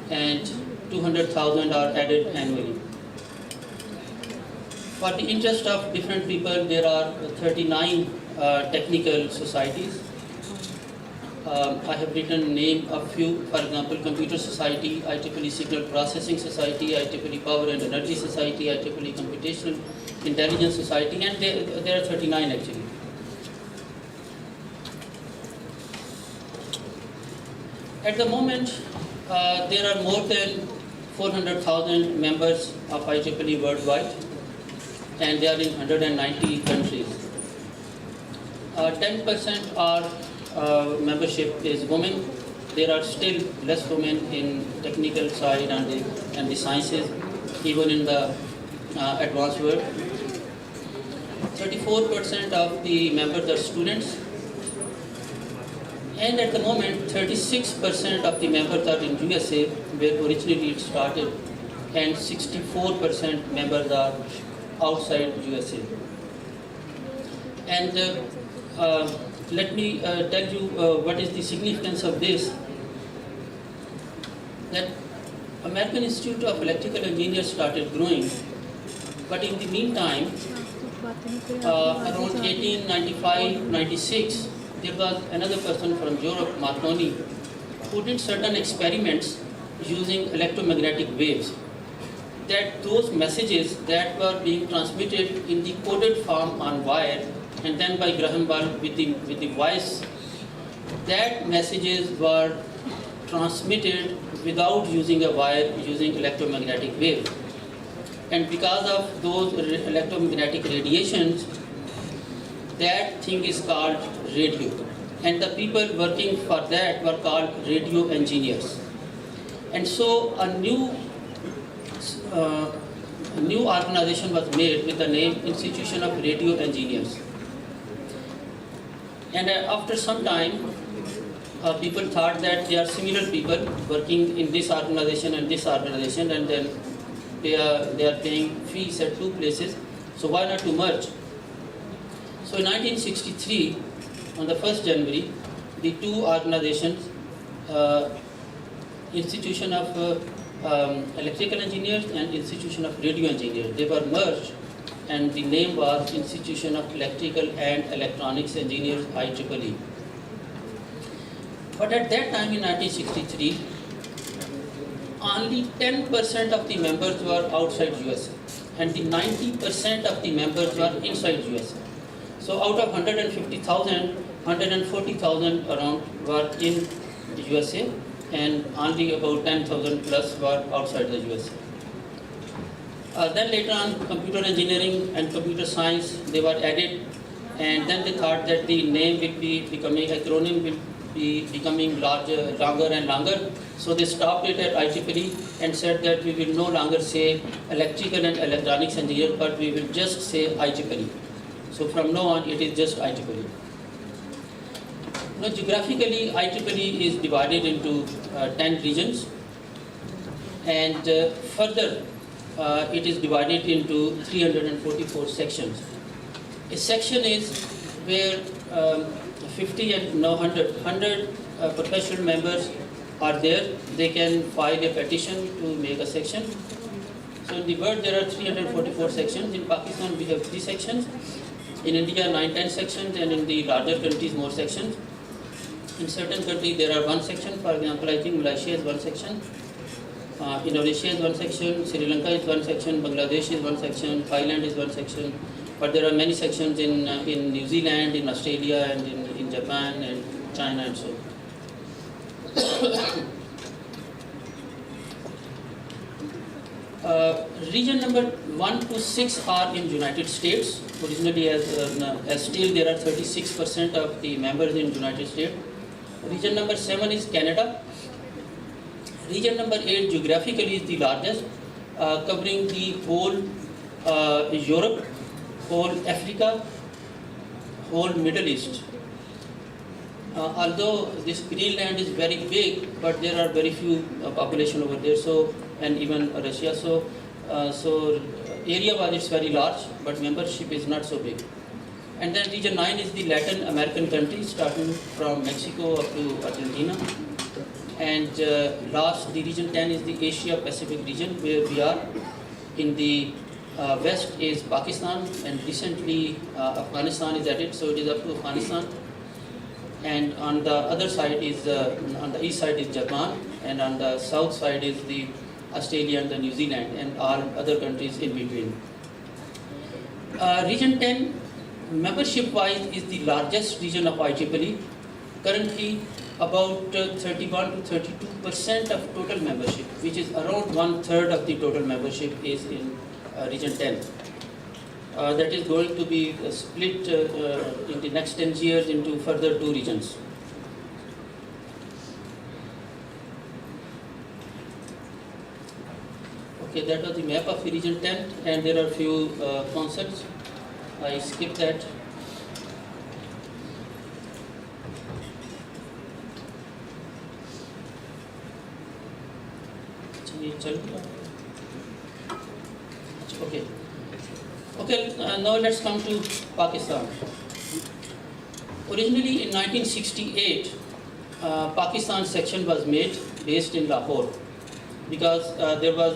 and 200,000 are added annually. For the interest of different people, there are 39 technical societies. I have written name a few, for example, Computer Society, IEEE Signal Processing Society, IEEE Power and Energy Society, IEEE Computational Intelligence Society, and there are 39 actually. At the moment, there are more than 400,000 members of IEEE worldwide, and they are in 190 countries. 10% are membership is women. There are still less women in technical side and the sciences, even in the advanced world. 34% of the members are students, and at the moment 36% of the members are in USA, where originally it started, and 64% members are outside USA. And let me tell you what is the significance of this. That American Institute of Electrical Engineers started growing, but in the meantime, around 1895-96, there was another person from Europe, Marconi, who did certain experiments using electromagnetic waves. That those messages that were being transmitted in the coded form on wire, and then by Graham Bell with the voice, that messages were transmitted without using a wire, using electromagnetic wave. And because of those electromagnetic radiations, that thing is called radio. And the people working for that were called radio engineers. And so a new organization was made with the name Institution of Radio Engineers. And after some time, people thought that they are similar people working in this organization and this organization, and then they are paying fees at two places. So why not to merge? So in 1963, on the 1st January, the two organizations, Institution of Electrical Engineers and Institution of Radio Engineers, they were merged, and the name was Institution of Electrical and Electronics Engineers, IEEE. But at that time in 1963, only 10% of the members were outside USA, and the 90% of the members were inside USA. So out of 150,000, 140,000 around were in the USA, and only about 10,000 plus were outside the USA. Then later on, computer engineering and computer science, they were added, and then they thought that the name will be becoming, acronym will be becoming larger, longer and longer. So they stopped it at IEEE and said that we will no longer say electrical and electronics engineer, but we will just say IEEE. So from now on, it is just IEEE. Now, geographically, IEEE is divided into 10 regions, and further, it is divided into 344 sections. A section is where 50 and now 100 professional members are there. They can file a petition to make a section. So in the world there are 344 sections. In Pakistan we have 3 sections. In India 9-10 sections, and in the larger countries more sections. In certain countries there are 1 section. For example, I think Malaysia is 1 section. Indonesia is 1 section, Sri Lanka is 1 section, Bangladesh is 1 section, Thailand is 1 section, but there are many sections in New Zealand, in Australia, and in Japan and China and so on. Region number 1 to 6 are in United States. Originally, as still there are 36% of the members in United States. Region number 7 is Canada. Region number 8 geographically is the largest, covering the whole Europe, whole Africa, whole Middle East. Although this Greenland is very big, but there are very few population over there. So, and even Russia. So area-wise it's very large, but membership is not so big. And then region 9 is the Latin American countries, starting from Mexico up to Argentina. And last, the region 10 is the Asia Pacific region, where we are. In the west is Pakistan, and recently Afghanistan is added, so it is up to Afghanistan. And on the other side is, on the east side is Japan, and on the south side is the Australia and the New Zealand, and all other countries in between. Region 10, membership-wise, is the largest region of IEEE. Currently, about 31 to 32% of total membership, which is around 1/3 of the total membership, is in region 10. That is going to be split in the next 10 years into further 2 regions. Okay, that was the map of the region 10, and there are few concepts. I skipped that. Okay. Okay, now let's come to Pakistan. Originally in 1968, Pakistan section was made based in Lahore, because there was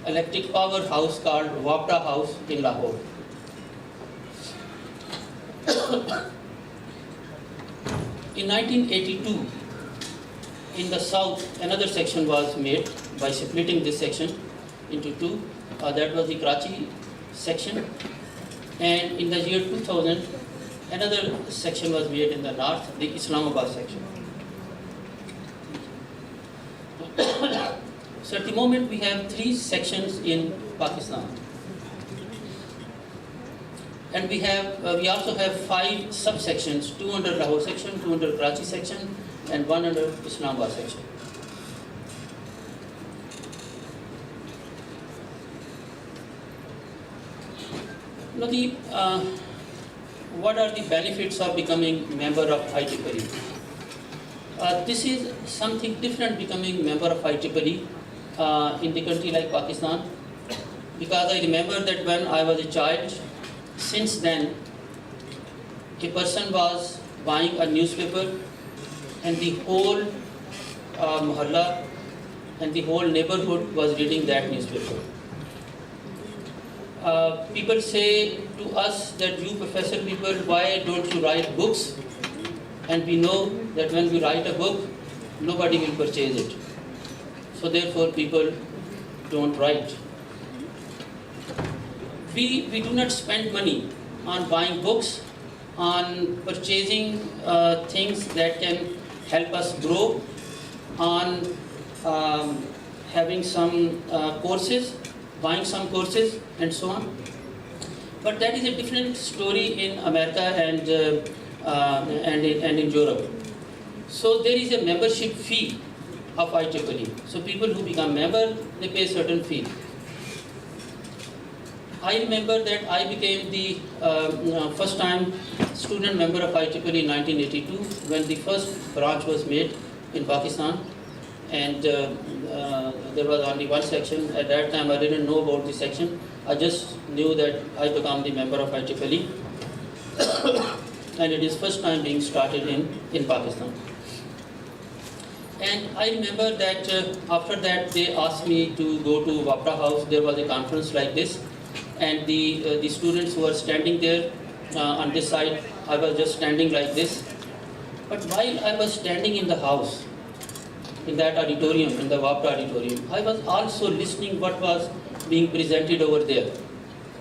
electric power house called Wapta House in Lahore. In 1982, in the south, another section was made by splitting this section into 2. That was the Karachi section. And in the year 2000, another section was made in the north, the Islamabad section. So at the moment we have 3 sections in Pakistan. And we also have 5 subsections, 2 under Lahore section, 2 under Karachi section, and 1 under Islamabad section. Now, what are the benefits of becoming member of IEEE? This is something different, becoming member of IEEE in the country like Pakistan, because I remember that when I was a child, since then, a person was buying a newspaper, and the whole mohalla and the whole neighborhood was reading that newspaper. People say to us that you professor people, why don't you write books? And we know that when we write a book, nobody will purchase it. So therefore people don't write. We do not spend money on buying books, on purchasing things that can help us grow, on having some courses, buying some courses, and so on. But that is a different story in America and in Europe. So there is a membership fee of IEEE. So people who become member, they pay a certain fee. I remember that I became the first time student member of IEEE in 1982 when the first branch was made in Pakistan, and there was only one section. At that time I didn't know about the section. I just knew that I became the member of IEEE and it is first time being started in Pakistan. And I remember that after that they asked me to go to Wapta House. There was a conference like this, and the students who were standing there on this side, I was just standing like this. But while I was standing in the house, in that auditorium, in the Wapta auditorium, I was also listening what was being presented over there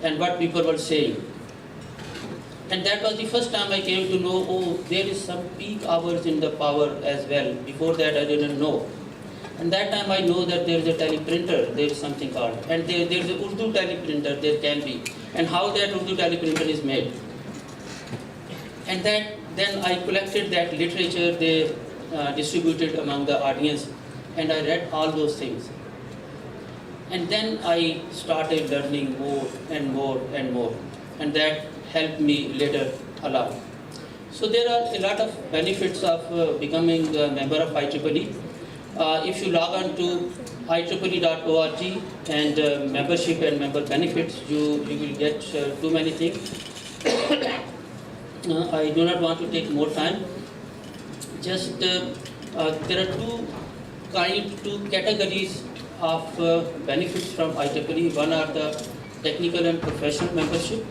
and what people were saying. And that was the first time I came to know, oh, there is some peak hours in the power as well. Before that I didn't know. And that time I know that there is a teleprinter, there is something called, and there is a Urdu teleprinter, there can be, and how that Urdu teleprinter is made. And then I collected that literature, distributed among the audience, and I read all those things. And then I started learning more and more and more, and that helped me later a lot. So there are a lot of benefits of becoming a member of IEEE. If you log on to IEEE.org and membership and member benefits, you will get too many things. I do not want to take more time. Just there are two categories of benefits from IEEE. One are the technical and professional membership.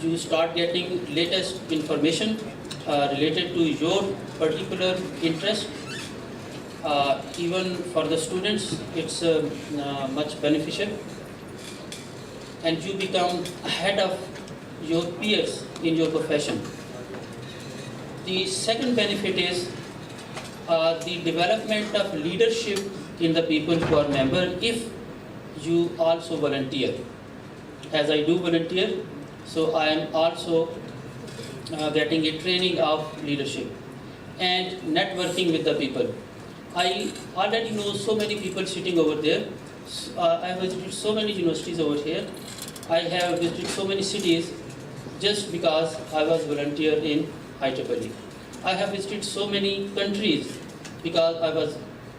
You start getting latest information related to your particular interest. Even for the students, it's much beneficial, and you become ahead of your peers in your profession. The second benefit is the development of leadership in the people who are member if you also volunteer. As I do volunteer, so I am also getting a training of leadership and networking with the people. I already know so many people sitting over there. I have visited so many universities over here. I have visited so many cities just because I was volunteer in IEEE. I have visited so many countries because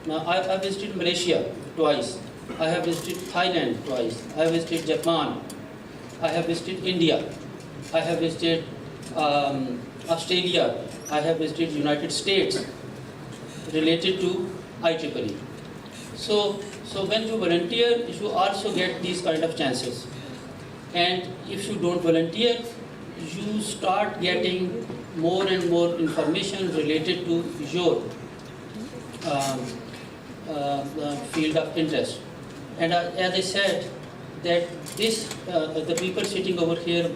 I visited Malaysia twice. I have visited Thailand twice. I have visited Japan. I have visited India. I have visited Australia. I have visited United States related to IEEE. So when you volunteer, you also get these kind of chances. And if you don't volunteer, you start getting more and more information related to your field of interest. And as I said, that the people sitting over here,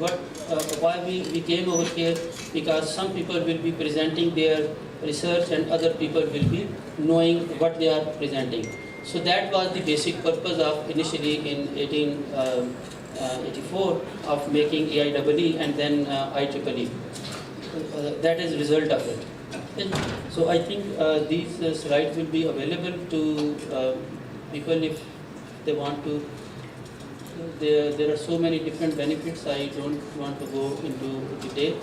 why we came over here, because some people will be presenting their research and other people will be knowing what they are presenting. So that was the basic purpose of initially in 1884 of making AIEE and then IEEE. That is the result of it. And so I think these slides will be available to people if they want to. There are so many different benefits, I don't want to go into detail.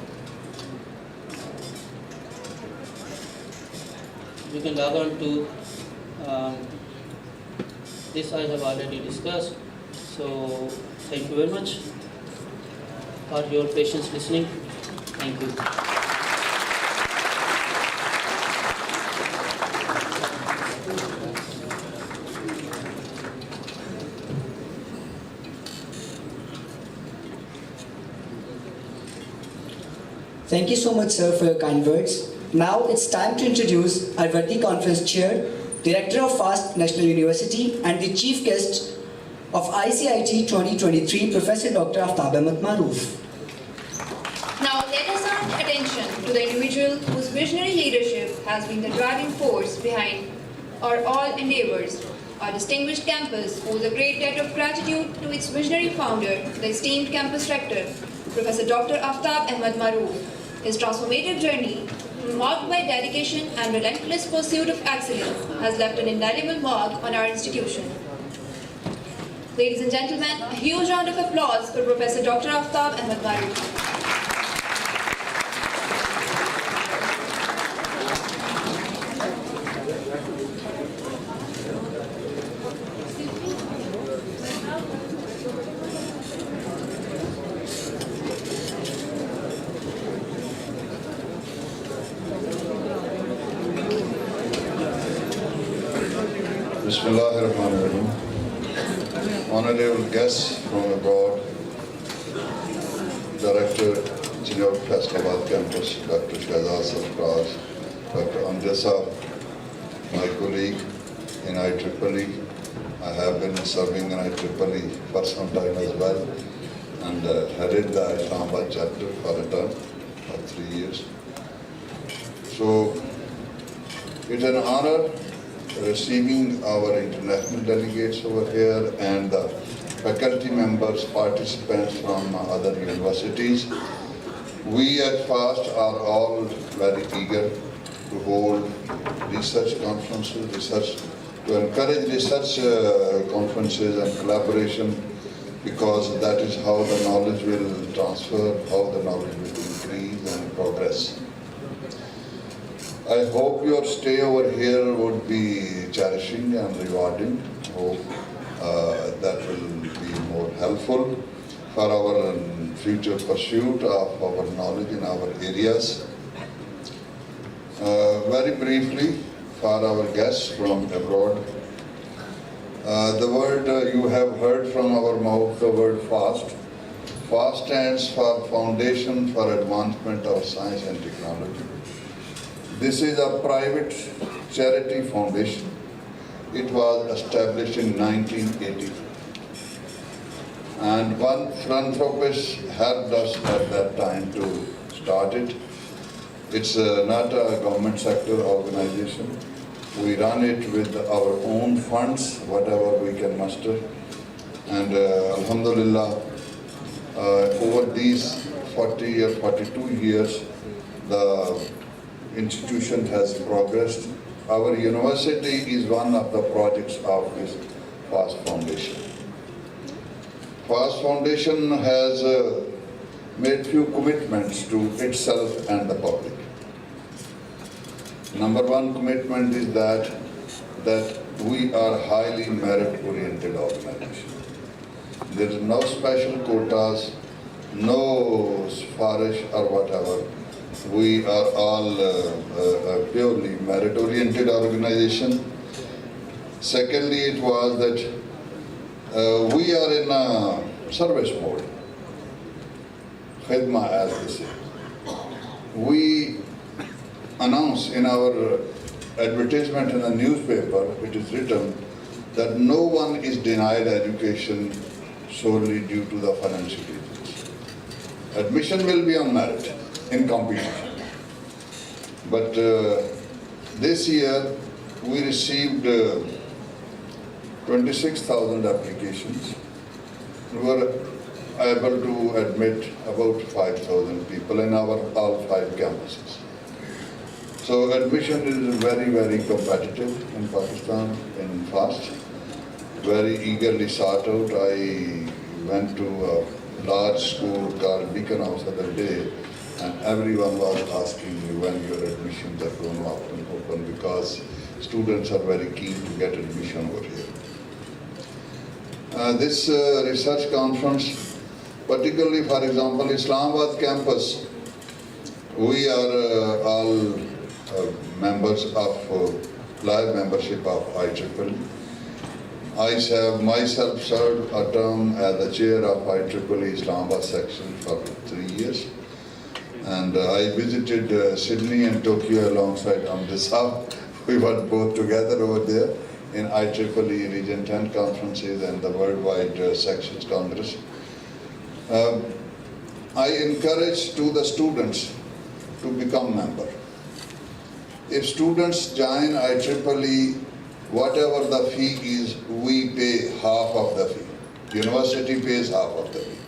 You can log on to this. I have already discussed. So thank you very much for your patience listening. Thank you. Thank you so much, sir, for your kind words. Now it's time to introduce our Varti Conference Chair, Director of FAST National University and the Chief Guest of ICIT 2023, Professor Dr. Aftab Ahmed Maroof. Now let us turn attention to the individual whose visionary leadership has been the driving force behind our all endeavors. Our distinguished campus owes a great debt of gratitude to its visionary founder, the esteemed campus rector, Professor Dr. Aftab Ahmed Maroof. His transformative journey, marked by dedication and relentless pursuit of excellence, has left an indelible mark on our institution. Ladies and gentlemen, a huge round of applause for Professor Dr. Aftab Ahmed Maroof. Bismillahirrahmanirrahim. Honorable guests from abroad, Director, Chiniot-Faisalabad campus, Dr. Faisalabad, Dr. Amjasa, my colleague in IEEE. I have been serving in IEEE for some time as well, and headed the Islamabad chapter for a term for 3 years. So it's an honor receiving our international delegates over here and the faculty members, participants from other universities. We at FAST are all very eager to hold research conferences, to encourage research conferences and collaboration, because that is how the knowledge will transfer, how the knowledge will increase and progress. I hope your stay over here would be cherishing and rewarding. Hope that will be more helpful for our future pursuit of our knowledge in our areas. Very briefly, for our guests from abroad, the word you have heard from our mouth, the word FAST. FAST stands for Foundation for Advancement of Science and Technology. This is a private charity foundation. It was established in 1980. And one philanthropist helped us at that time to start it. It's not a government sector organization. We run it with our own funds, whatever we can muster. And Alhamdulillah, over these 40 or 42 years, the institution has progressed. Our university is one of the projects of this FAST Foundation. FAST Foundation has made few commitments to itself and the public. Number one commitment is that we are highly merit-oriented organization. There is no special quotas, no siparish or whatever. We are all a purely merit-oriented organization. Secondly, it was that we are in a service mode, khidma as they say. We announce in our advertisement in the newspaper, it is written that no one is denied education solely due to the financial reasons. Admission will be on merit in competition. But this year we received 26,000 applications. We were able to admit about 5,000 people in our all 5 campuses. So admission is very, very competitive in Pakistan, in FAST, very eagerly sought out. I went to a large school called Beacon House the other day, and everyone was asking me when your admissions are going to open because students are very keen to get admission over here. This research conference, particularly for example Islamabad campus, we are all members of live membership of IEEE. I have myself served a term as the chair of IEEE Islamabad section for 3 years. And I visited Sydney and Tokyo alongside Amritsar. We were both together over there in IEEE Region 10 conferences and the Worldwide Sections Congress. I encourage to the students to become member. If students join IEEE, whatever the fee is, we pay half of the fee. University pays half of the fee.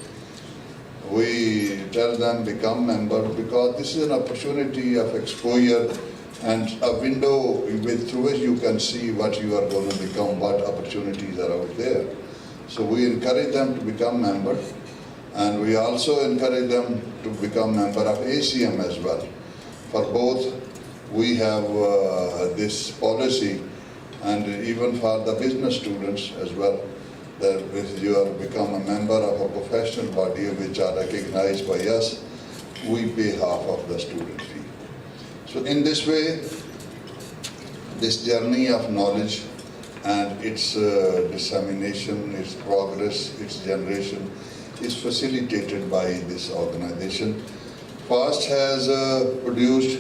We tell them become member because this is an opportunity of exposure and a window through which you can see what you are going to become, what opportunities are out there. So we encourage them to become member, and we also encourage them to become member of ACM as well. For both, we have this policy, and even for the business students as well, that if you are become a member of a professional body which are recognized by us, we pay half of the student fee. So in this way, this journey of knowledge and its dissemination, its progress, its generation is facilitated by this organization. FAST has produced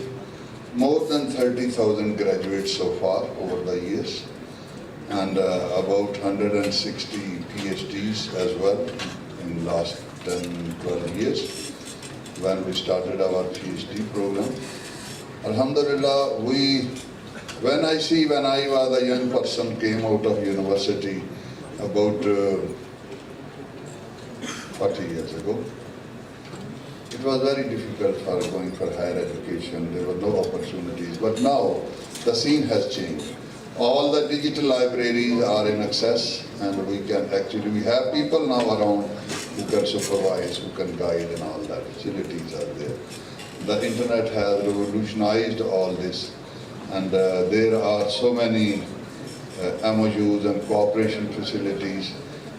more than 30,000 graduates so far over the years, and about 160 PhDs as well in last 10-12 years when we started our PhD program. Alhamdulillah, when I was a young person, came out of university about 40 years ago, it it was very difficult for going for higher education. There were no opportunities. But now the scene has changed. All the digital libraries are in access, and we have people now around who can supervise, who can guide, and all that. Facilities are there. The internet has revolutionized all this, and there are so many MOUs and cooperation facilities.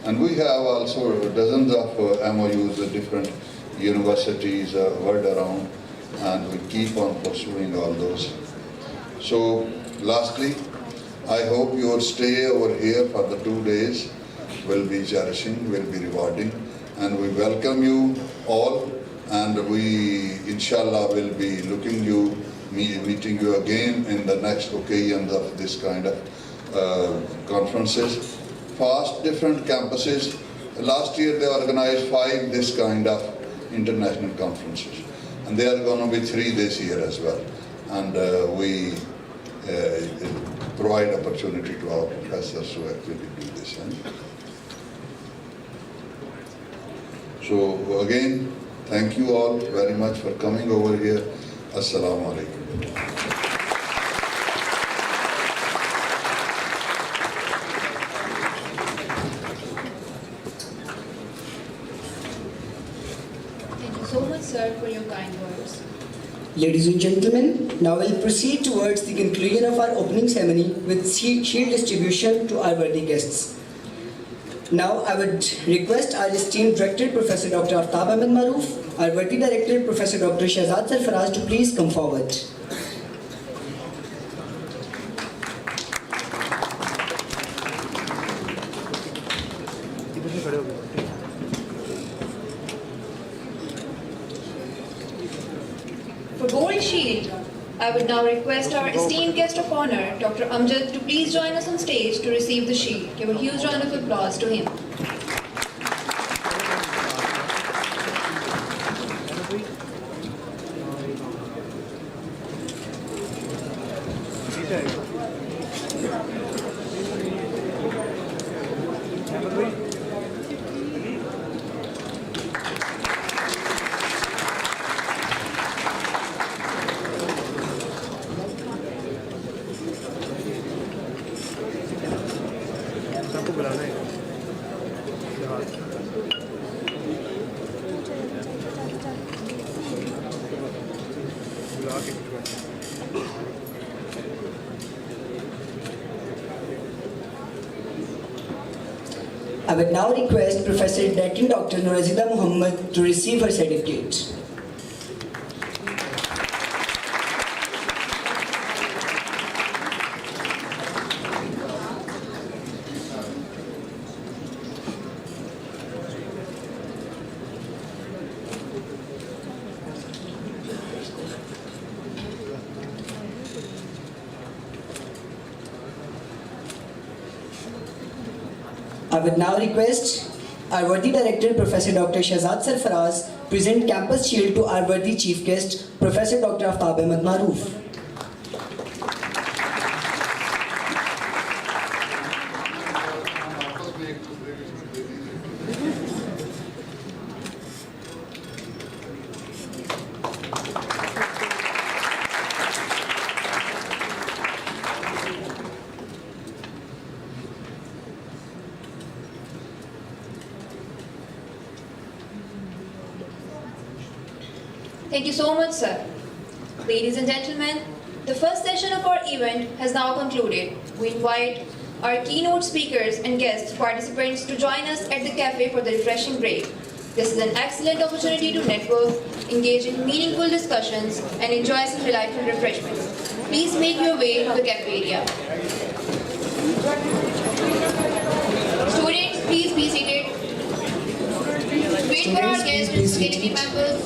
And we have also dozens of MOUs with different universities world around, and we keep on pursuing all those. So lastly, I hope your stay over here for the 2 days will be cherishing, will be rewarding, and we welcome you all, and we inshallah will be meeting you again in the next occasions of this kind of conferences. Past different campuses, last year they organized 5 this kind of international conferences, and there are going to be 3 this year as well, and we provide opportunity to our professors to actually do this. So again, thank you all very much for coming over here. Assalamu alaikum. Thank you so much, sir, for your kind words. Ladies and gentlemen, now we'll proceed towards the conclusion of our opening ceremony with shield distribution to our worthy guests. Now I would request our esteemed Director, Professor Dr. Aftab Ahmed Maroof, our worthy Director, Professor Dr. Shehzad Sarfaraz, to please come forward. For Gold Shield, I would now request our esteemed guest of honor, Dr. Amjad, to please join us on stage to receive the shield. Give a huge round of applause to him. I would now request Professor Dr. Norazida Muhammad to receive her certificate. I would now request our worthy Director, Professor Dr. Shehzad Sarfaraz, present campus shield to our worthy chief guest, Professor Dr. Aftab Ahmed Maroof. Thank you so much, sir. Ladies and gentlemen, the first session of our event has now concluded. We invite our keynote speakers and guest participants to join us at the cafe for the refreshing break. This is an excellent opportunity to network, engage in meaningful discussions, and enjoy some delightful refreshments. Please make your way to the cafe area. Students, please be seated. Wait for our guests and faculty members.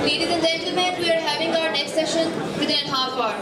Ladies and gentlemen, we are having our next session within a half hour.